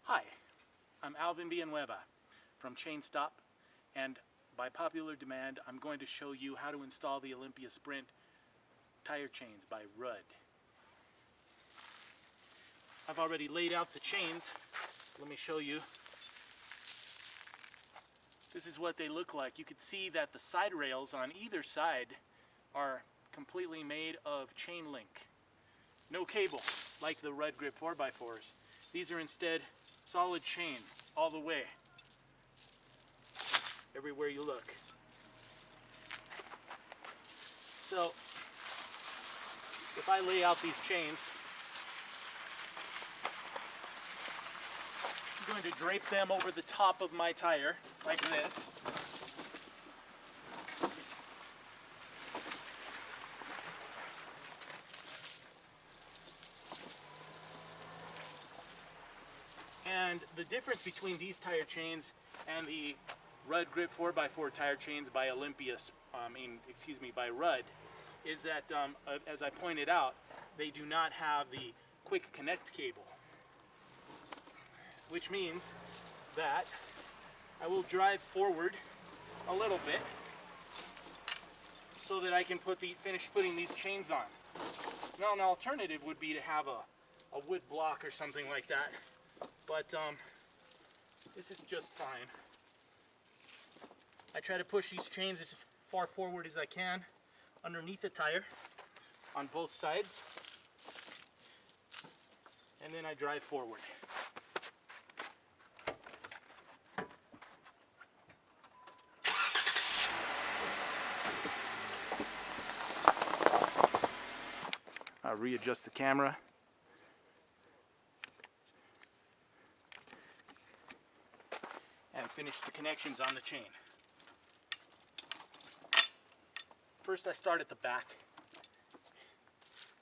Hi, I'm Alvin Villanueva from Chain Stop, and by popular demand I'm going to show you how to install the Olympia Sprint tire chains by Rudd. I've already laid out the chains. Let me show you. This is what they look like. You can see that the side rails on either side are completely made of chain link. No cable like the Rudd Grip 4x4s. These are instead solid chain all the way, everywhere you look. So if I lay out these chains, I'm going to drape them over the top of my tire like this. And the difference between these tire chains and the Rudd Grip 4x4 tire chains by by Rudd, is that, as I pointed out, they do not have the quick connect cable, which means that I will drive forward a little bit so that I can finish putting these chains on. Now, an alternative would be to have a wood block or something like that, but this is just fine. I try to push these chains as far forward as I can underneath the tire on both sides, and then I drive forward. I'll readjust the camera. And finish the connections on the chain. First, I start at the back.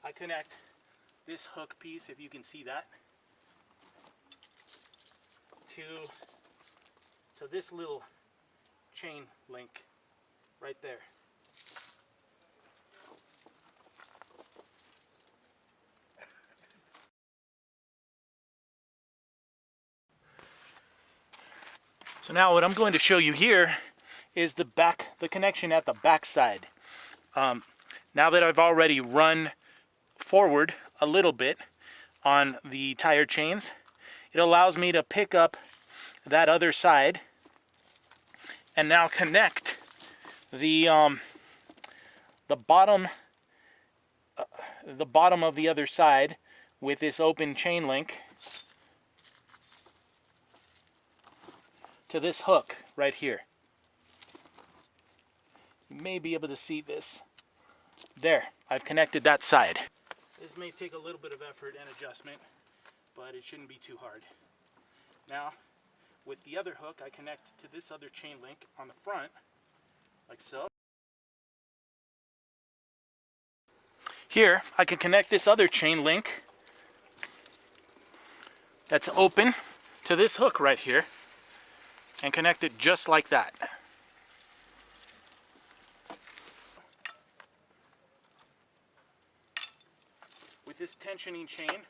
I connect this hook piece, if you can see that, to this little chain link right there. So now what I'm going to show you here is the connection at the back side. Now that I've already run forward a little bit on the tire chains, it allows me to pick up that other side and now connect the bottom of the other side with this open chain link to this hook right here. You may be able to see this. There, I've connected that side. This may take a little bit of effort and adjustment, but it shouldn't be too hard. Now, with the other hook, I connect to this other chain link on the front, like so. Here, I can connect this other chain link that's open to this hook right here and connect it just like that. With this tensioning chain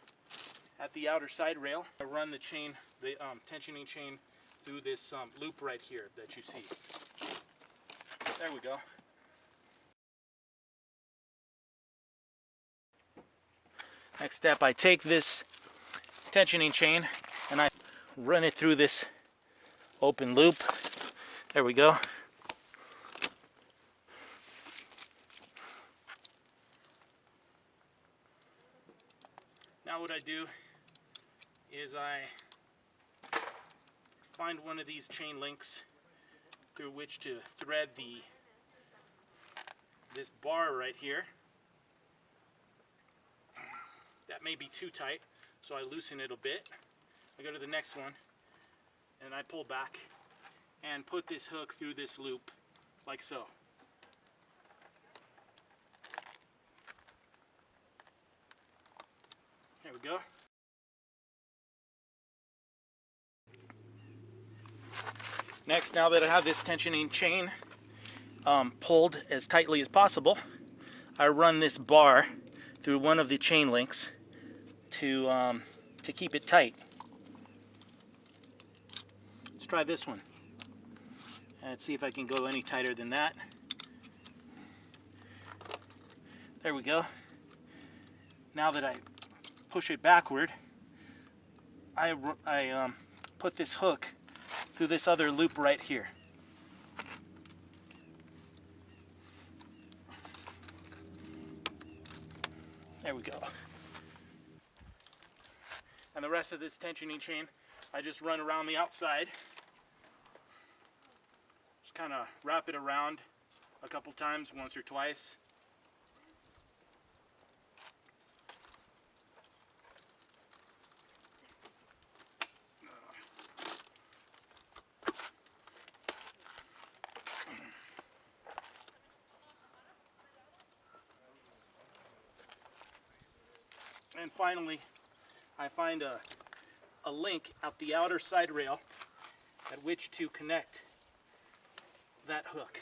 at the outer side rail, I run the tensioning chain through this loop right here that you see. There we go. Next step, I take this tensioning chain and I run it through this open loop. There we go. Now what I do is I find one of these chain links through which to thread this bar right here. That may be too tight, so I loosen it a bit. I go to the next one and I pull back and put this hook through this loop like so. There we go. Next, now that I have this tensioning chain pulled as tightly as possible, I run this bar through one of the chain links to keep it tight. try this one. Let's see if I can go any tighter than that. There we go. Now that I push it backward, I put this hook through this other loop right here. There we go. And the rest of this tensioning chain, I just run around the outside. Just kind of wrap it around a couple times, once or twice. And finally, I find a link at the outer side rail at which to connect that hook.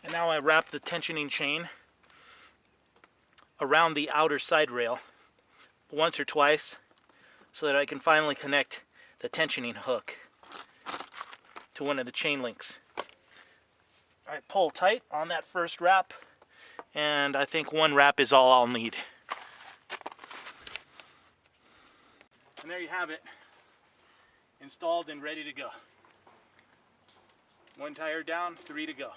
And now I wrap the tensioning chain around the outer side rail once or twice so that I can finally connect the tensioning hook to one of the chain links. I pull tight on that first wrap, and I think one wrap is all I'll need. And there you have it, installed and ready to go. One tire down, 3 to go.